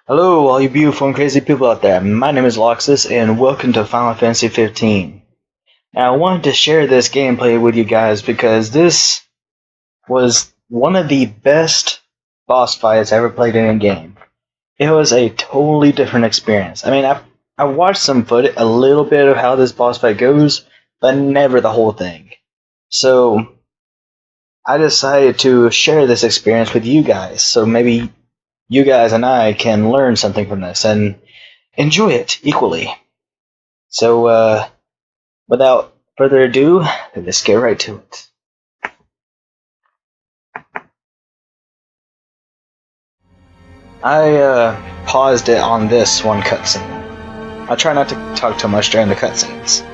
Hello, all you beautiful and crazy people out there. My name is Loxis, and welcome to Final Fantasy 15. Now, I wanted to share this gameplay with you guys because this was one of the best boss fights I ever played in a game. It was a totally different experience. I watched some footage, a little bit of how this boss fight goes, but never the whole thing. So, I decided to share this experience with you guys, so maybe you guys and I can learn something from this and enjoy it equally. So, without further ado, let's get right to it. I paused it on this one cutscene. I'll try not to talk too much during the cutscenes.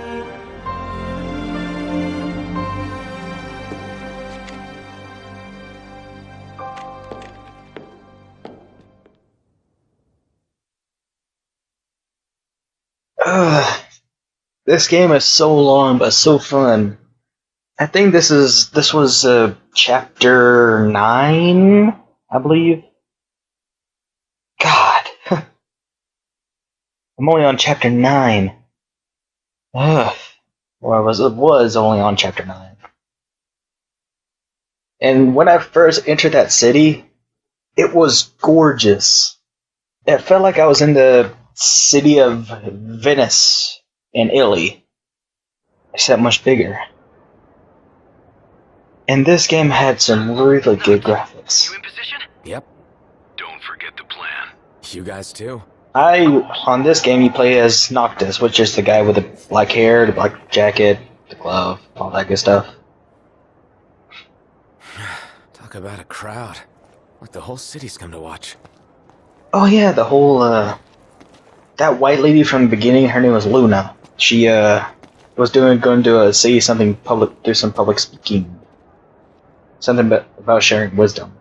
This game is so long but so fun. I think this was chapter 9, I believe. God, I'm only on chapter 9. Ugh. Or it was only on chapter 9. And when I first entered that city, it was gorgeous. It felt like I was in the city of Venice in Italy, except much bigger. And this game had some really good graphics. You in position? Yep. Don't forget the plan. You guys too. On this game, you play as Noctis, which is the guy with the black hair, the black jacket, the glove, all that good stuff. Talk about a crowd. Like the whole city's come to watch. Oh yeah, the whole, that white lady from the beginning, her name was Luna. She, was going to say something public, do some public speaking. Something about sharing wisdom.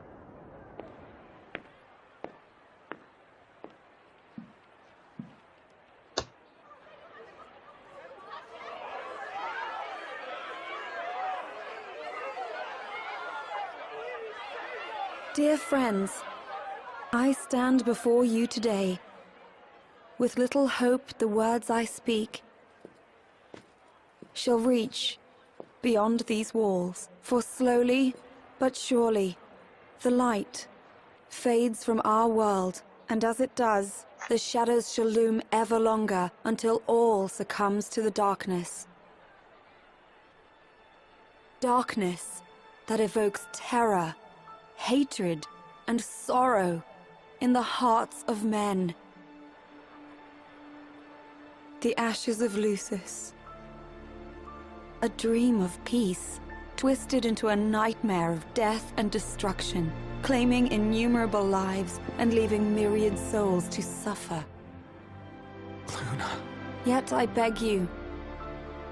Dear friends, I stand before you today. With little hope the words I speak shall reach beyond these walls. For slowly but surely the light fades from our world, and as it does, the shadows shall loom ever longer until all succumbs to the darkness. Darkness that evokes terror, hatred, and sorrow in the hearts of men. The ashes of Lucis. A dream of peace, twisted into a nightmare of death and destruction, claiming innumerable lives and leaving myriad souls to suffer. Luna. Yet I beg you,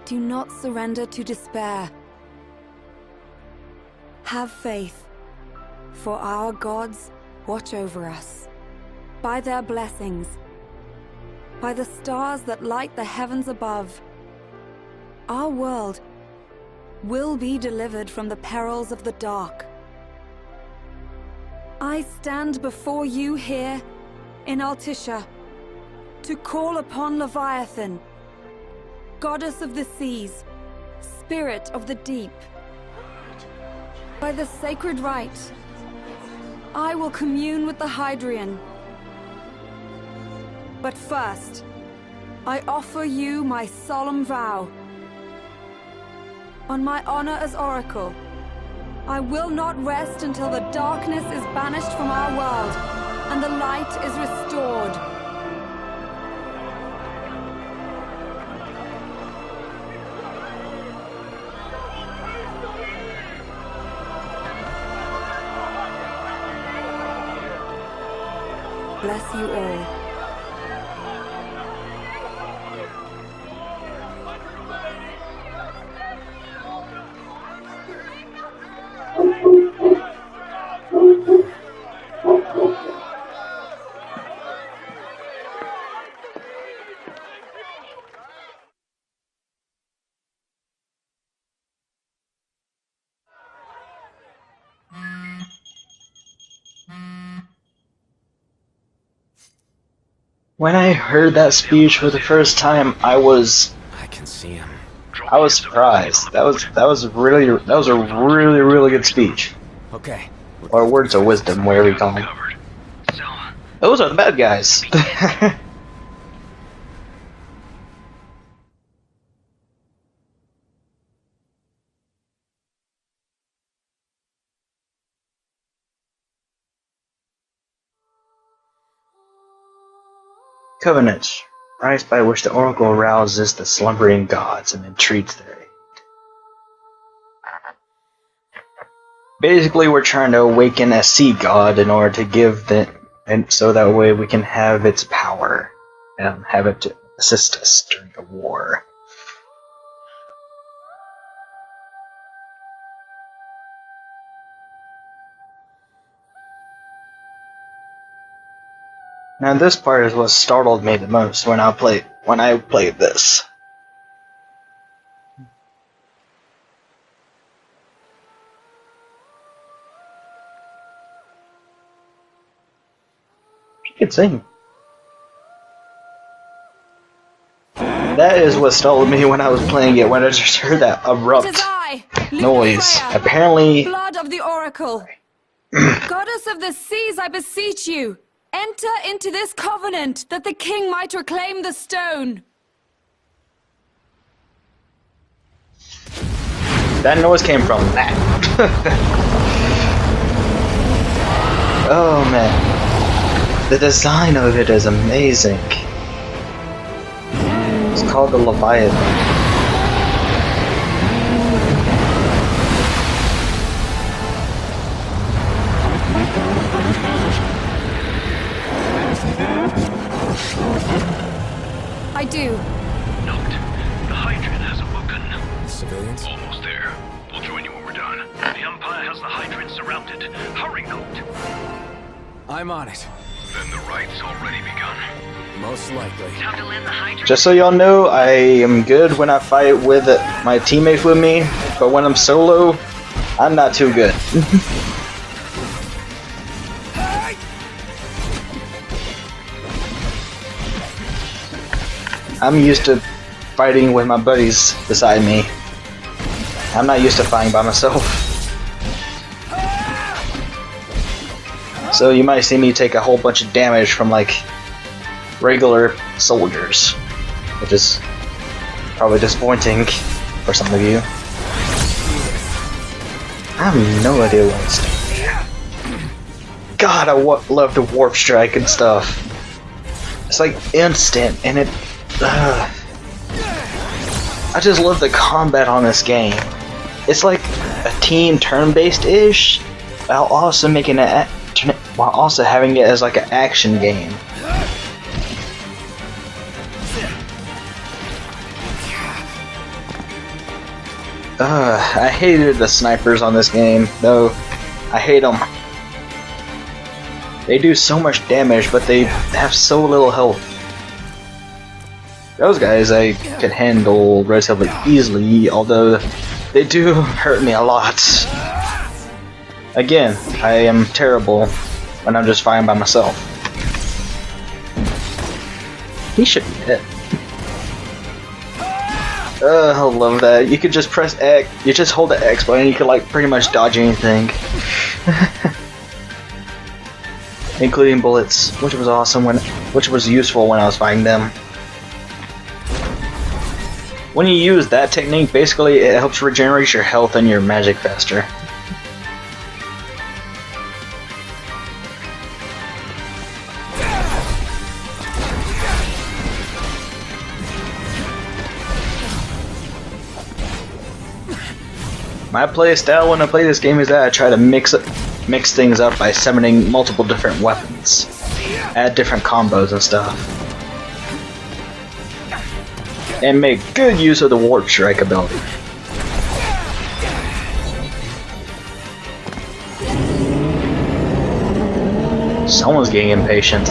do not surrender to despair. Have faith, for our gods watch over us. By their blessings, by the stars that light the heavens above, our world will be delivered from the perils of the dark. I stand before you here in Altissia to call upon Leviathan, goddess of the seas, spirit of the deep. By the sacred rite, I will commune with the Hydrian. But first, I offer you my solemn vow. On my honor as Oracle, I will not rest until the darkness is banished from our world and the light is restored. Bless you all. When I heard that speech for the first time, I can see him. I was surprised. That was a really really good speech. Okay. Or words of wisdom, whatever you call them. Covered. So, Those are the bad guys. Covenant, rites by which the oracle arouses the slumbering gods and entreats their aid. Basically, we're trying to awaken a sea god in order to give the, and so that way we can have its power and have it to assist us during the war. Now this part is what startled me the most when I played this. She could sing. That is what startled me when I was playing it, when I just heard that abrupt It is I, noise. Freya, Apparently, blood of the oracle. Goddess of the seas, I beseech you, enter into this covenant that the king might reclaim the stone. that noise came from that. Oh man, the design of it is amazing. It's called the Leviathan. I do. note. The Hydrant has awoken. Civilians? Almost there. We'll join you when we're done. The Empire has the Hydrant surrounded. Hurry, Note. I'm on it. Then the right's already begun. Most likely. Time to land the Hydrant. Just so y'all know, I am good when I fight with my teammates with me, but when I'm solo, I'm not too good. I'm used to fighting with my buddies beside me. I'm not used to fighting by myself. So you might see me take a whole bunch of damage from like regular soldiers, which is probably disappointing for some of you. I have no idea what it's doing. God, I love the warp strike and stuff. It's like instant, and it. I just love the combat on this game. It's like a team turn-based-ish, while also making it, while also having it as like an action game. I hated the snipers on this game, though. I hate them. They do so much damage, but they have so little health. Those guys I could handle relatively easily, although they do hurt me a lot. Again, I am terrible when I'm just fighting by myself. He should be dead. I love that. You could just press X, you just hold the X button and you could like pretty much dodge anything. Including bullets, which was awesome which was useful when I was fighting them. When you use that technique, basically it helps regenerate your health and your magic faster. My play style when I play this game is that I try to mix things up by summoning multiple different weapons, add different combos and stuff, and make good use of the warp strike ability. Someone's getting impatient.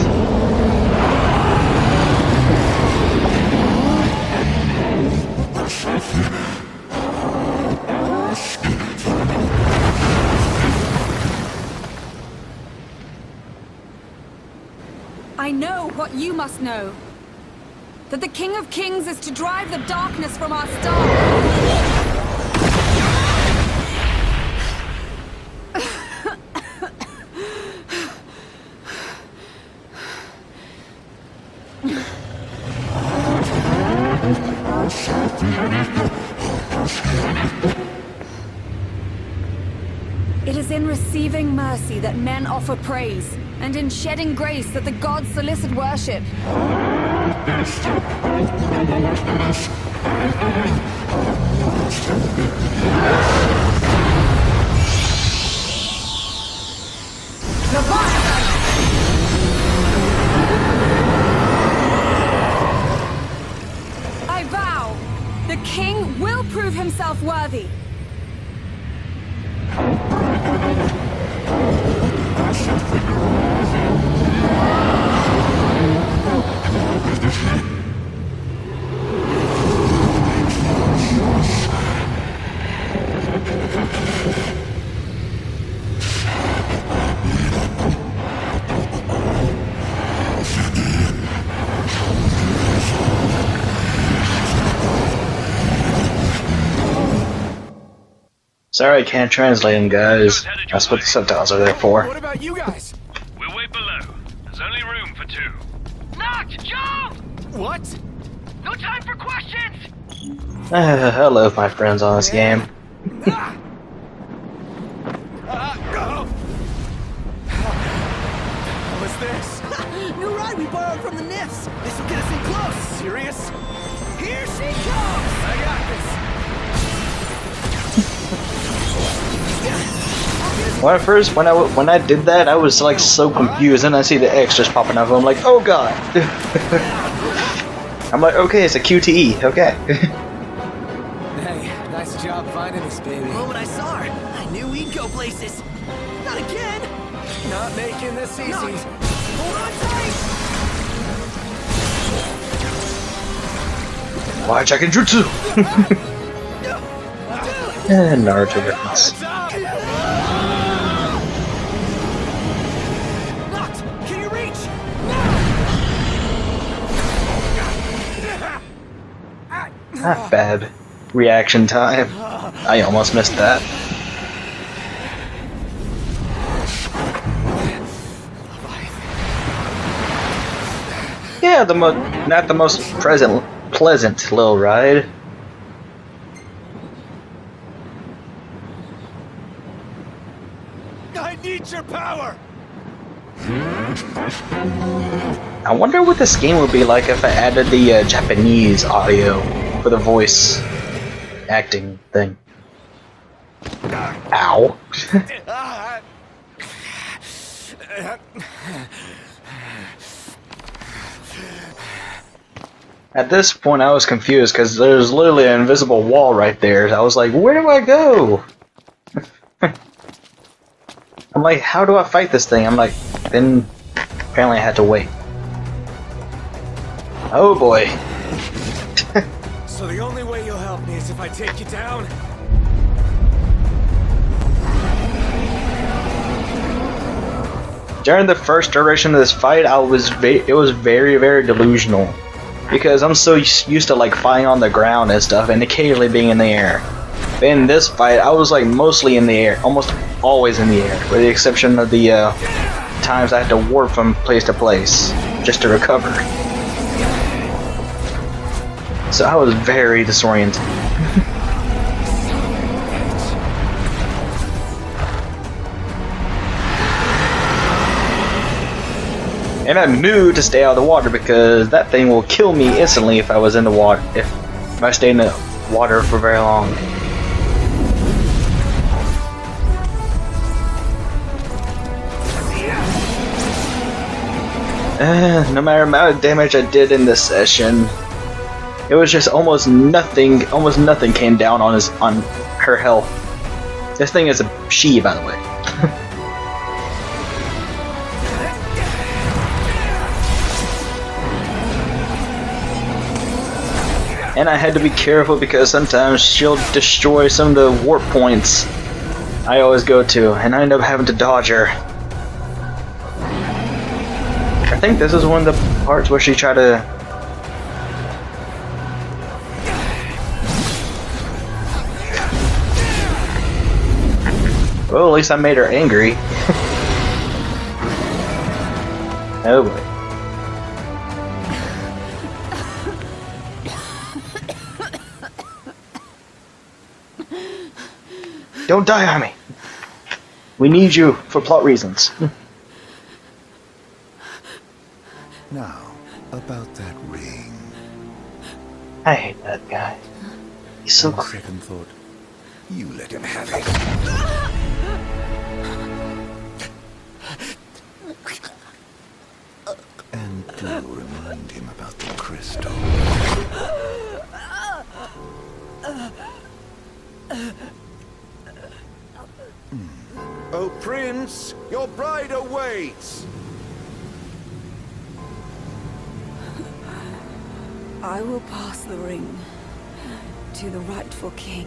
I know what you must know. That the King of Kings is to drive the darkness from our star. It is in receiving mercy that men offer praise, and in shedding grace that the gods solicit worship. Leviathan! I vow, the king will prove himself worthy. Sorry, I can't translate them, guys. That's what the subtitles are there for. What about you guys? We'll wait below. There's only room for two. Not jump! What? No time for questions! I love my friends on this game. What's this? New ride we borrowed from the Nifs. This will get us in close. Serious? Here she comes. I got this. When I did that, I was like so confused, and I see the X just popping up. I'm like, oh god. I'm like, okay, it's a QTE. Okay. Hey, nice job finding this baby. The moment I saw her, I knew we'd go places. Not again. Not making this easy. Not. Hold on tight. Why check Jutsu? Naruto reference. Locked. Can you reach? Not bad. Reaction time. I almost missed that. Yeah, not the most pleasant little ride. I need your power. I wonder what this game would be like if I added the Japanese audio for the voice acting thing. Ow. At this point I was confused because there's literally an invisible wall right there. I was like, where do I go? I'm like, how do I fight this thing? I'm like, then apparently I had to wait. Oh boy. So the only way you'll help me is if I take you down? During the first duration of this fight, it was very, very delusional. Because I'm so used to like fighting on the ground and stuff, and occasionally being in the air. But in this fight, I was like mostly in the air, almost always in the air, with the exception of the times I had to warp from place to place just to recover. So I was very disoriented. And I knew to stay out of the water because that thing will kill me instantly if I was in the water. If I stay in the water for very long. No matter the amount of damage I did in this session, it was just almost nothing. Almost nothing came down on her health. This thing is a she, by the way. And I had to be careful because sometimes she'll destroy some of the warp points I always go to, and I end up having to dodge her. think this is one of the parts where she tried to. Well, at least I made her angry. Oh boy. Don't die on me. We need you for plot reasons. Now, about that ring. I hate that guy. He's so On crazy. second thought, you let him have it. And do remind him about the crystal. Oh, Prince, your bride awaits. I will pass the ring to the rightful king.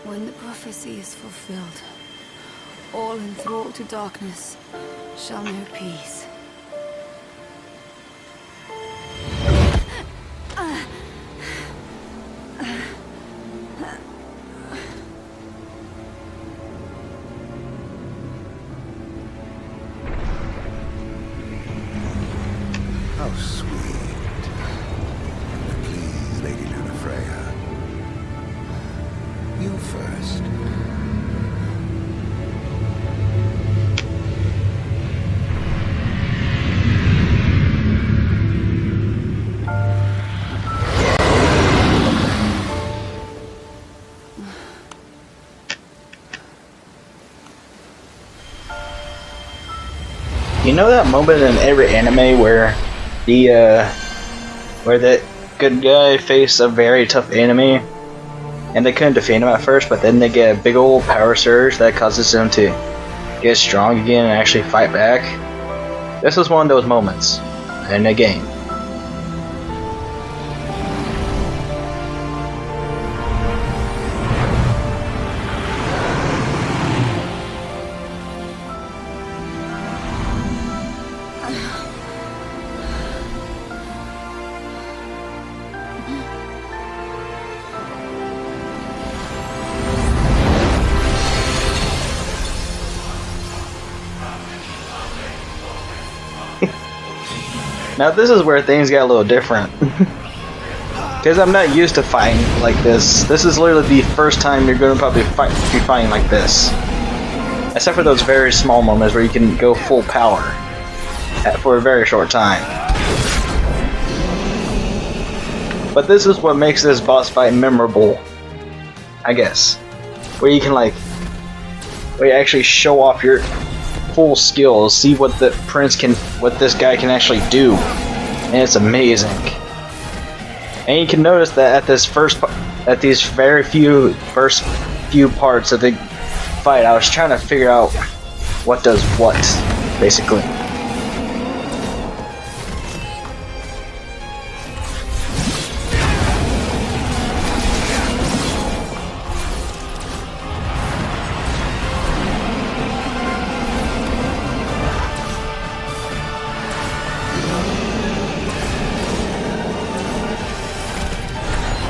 When the prophecy is fulfilled, all enthralled to darkness shall know peace. How sweet. But please, Lady Lunafreya. You first. You know that moment in every anime where the good guy faced a very tough enemy and they couldn't defeat him at first, but then they get a big old power surge that causes them to get strong again and actually fight back? This is one of those moments in the game. Now this is where things get a little different. Because I'm not used to fighting like this. This is literally the first time you're going to probably be fighting like this. Except for those very small moments where you can go full power for a very short time. But this is what makes this boss fight memorable, I guess. Where you can where you actually show off your full skills, see what what this guy can actually do, and it's amazing. And you can notice that at these very first few parts of the fight, I was trying to figure out what does what, basically.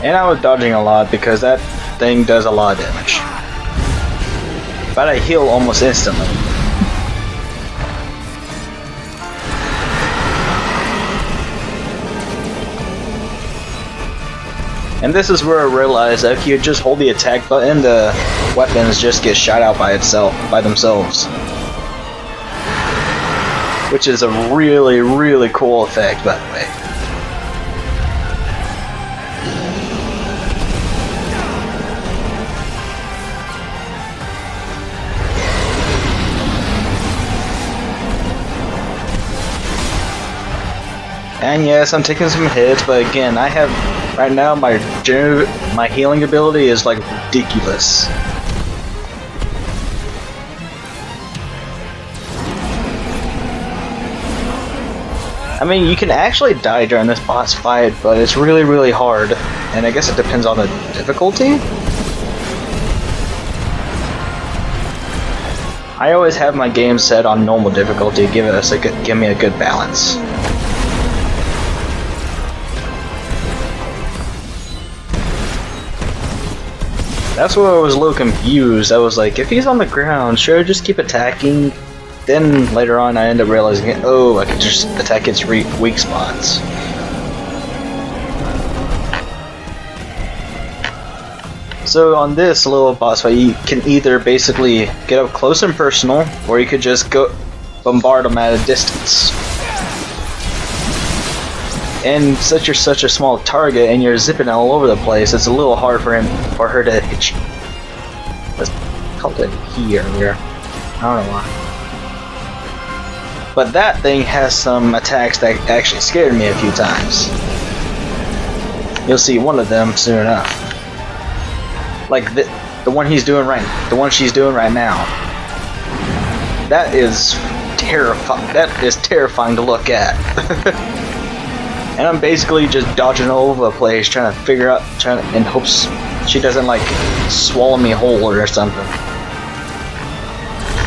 And I was dodging a lot because that thing does a lot of damage. But I heal almost instantly. And this is where I realized that if you just hold the attack button, the weapons just get shot out by themselves. Which is a really, really cool effect, by the way. And yes, I'm taking some hits, but again, I have right now my healing ability is like ridiculous. I mean, you can actually die during this boss fight, but it's really, really hard. And I guess it depends on the difficulty? I always have my game set on normal difficulty, give me a good balance. That's where I was a little confused. I was like, if he's on the ground, should I just keep attacking? Then later on I end up realizing, oh, I can just attack its weak spots. So on this little boss fight, you can either basically get up close and personal, or you could just go bombard them at a distance. And since you're such a small target and you're zipping all over the place, it's a little hard for her to hit you. Let's call it he earlier. I don't know why. But that thing has some attacks that actually scared me a few times. You'll see one of them soon enough. Like the one she's doing right now. That is terrifying to look at. And I'm basically just dodging all over the place, trying to figure out, in hopes she doesn't like swallow me whole or something,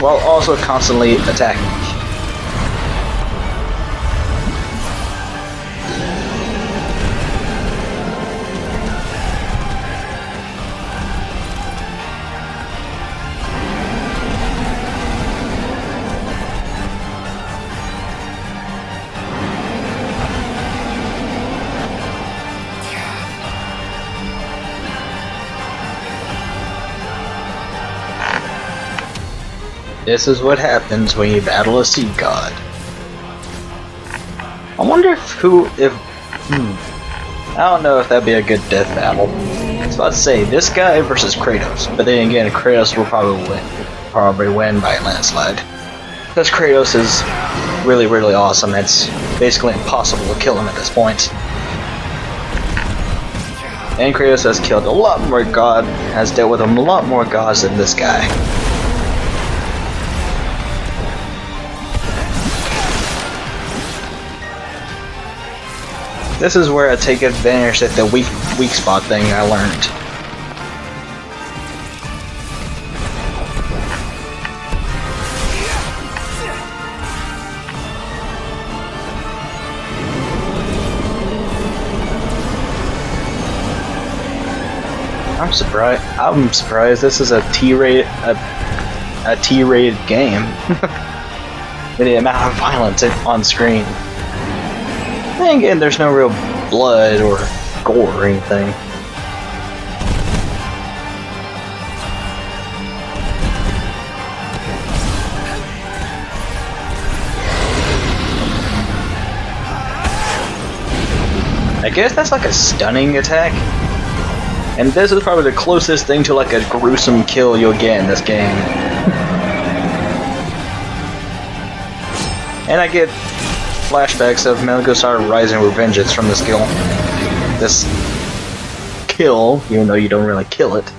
while also constantly attacking me. Yeah. This is what happens when you battle a sea god. I wonder I don't know if that'd be a good death battle. I was about to say, this guy versus Kratos, but then again, Kratos will probably win by a landslide. Because Kratos is really, really awesome. It's basically impossible to kill him at this point. And Kratos has killed has dealt with a lot more gods than this guy. This is where I take advantage of the weak spot thing I learned. I'm surprised this is a T-rated game. The amount of violence on screen. And again, there's no real blood or gore or anything. I guess that's like a stunning attack. And this is probably the closest thing to like a gruesome kill you'll get in this game. And I get flashbacks of Metal Gear Solid Rising Revengeance from this kill. Even though you don't really kill it.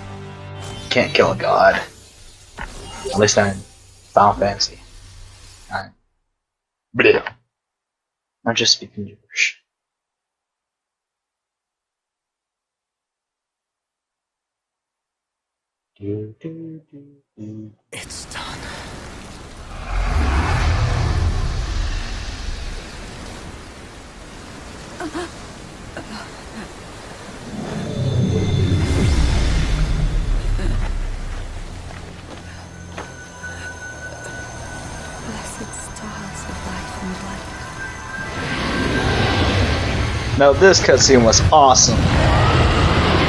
You can't kill a god. At least not in Final Fantasy. I'm just speaking gibberish. It's done. Now this cutscene was awesome.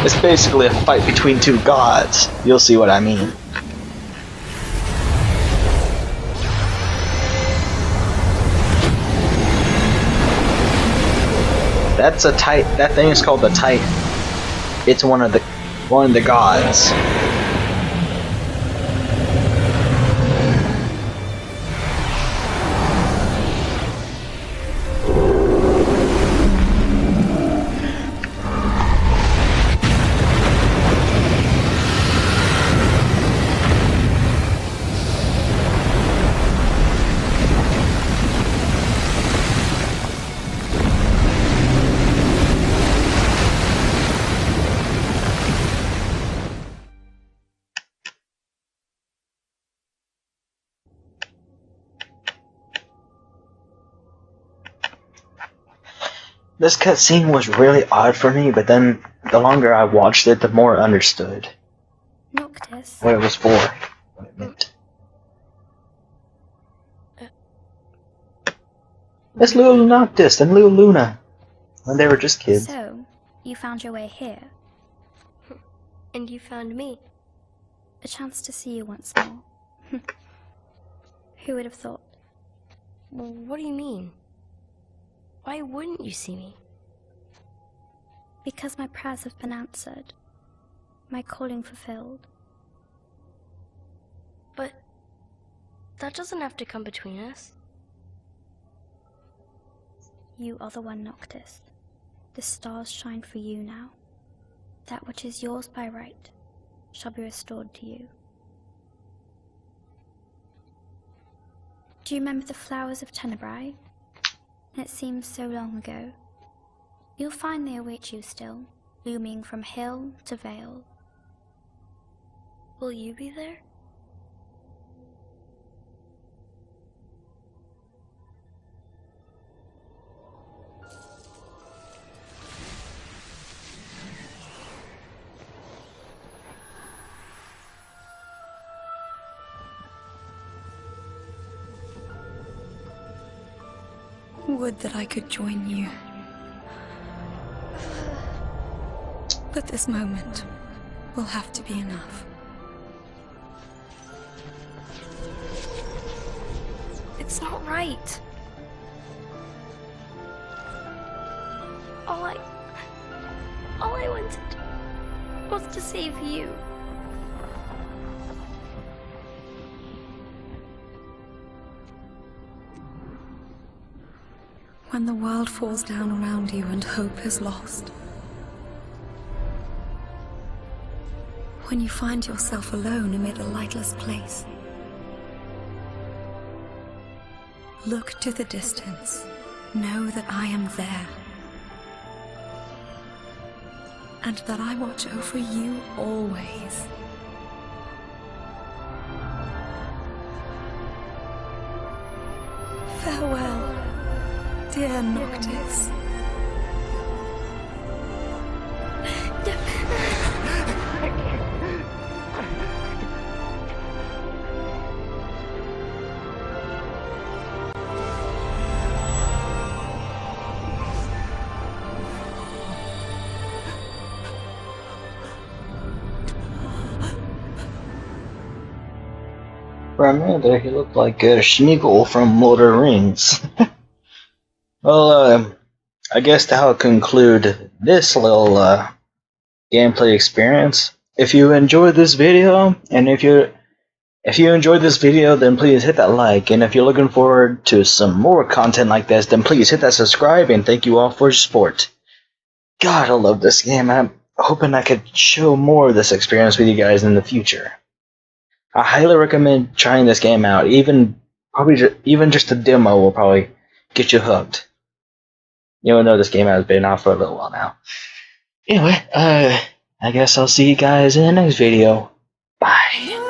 It's basically a fight between two gods. You'll see what I mean. That thing is called the Titan. It's one of the gods. This cutscene was really odd for me, but then the longer I watched it, the more I understood Noctis. what it was for, what it meant. It's little Noctis and little Luna when they were just kids. So, you found your way here. And you found me. A chance to see you once more. Who would have thought? Well, what do you mean? Why wouldn't you see me? Because my prayers have been answered. My calling fulfilled. But that doesn't have to come between us. You are the one, Noctis. The stars shine for you now. That which is yours by right shall be restored to you. Do you remember the flowers of Tenebrae? It seems so long ago. You'll find they await you still, looming from hill to vale. Will you be there? Would that I could join you. But this moment will have to be enough. It's not right. All I wanted was to save you. When the world falls down around you and hope is lost. When you find yourself alone amid a lightless place. Look to the distance. Know that I am there. And that I watch over you always. Farewell, dear Noctis. For a minute there, he looked like Schmeagol from Lord of the Rings. Well, I guess that'll conclude this little gameplay experience. If you enjoyed this video, and if you enjoyed this video, then please hit that like. And if you're looking forward to some more content like this, then please hit that subscribe. And thank you all for your support. God, I love this game. I'm hoping I could show more of this experience with you guys in the future. I highly recommend trying this game out. Even just a demo will probably get you hooked. Even though this game has been out for a little while now. Anyway, I guess I'll see you guys in the next video. Bye.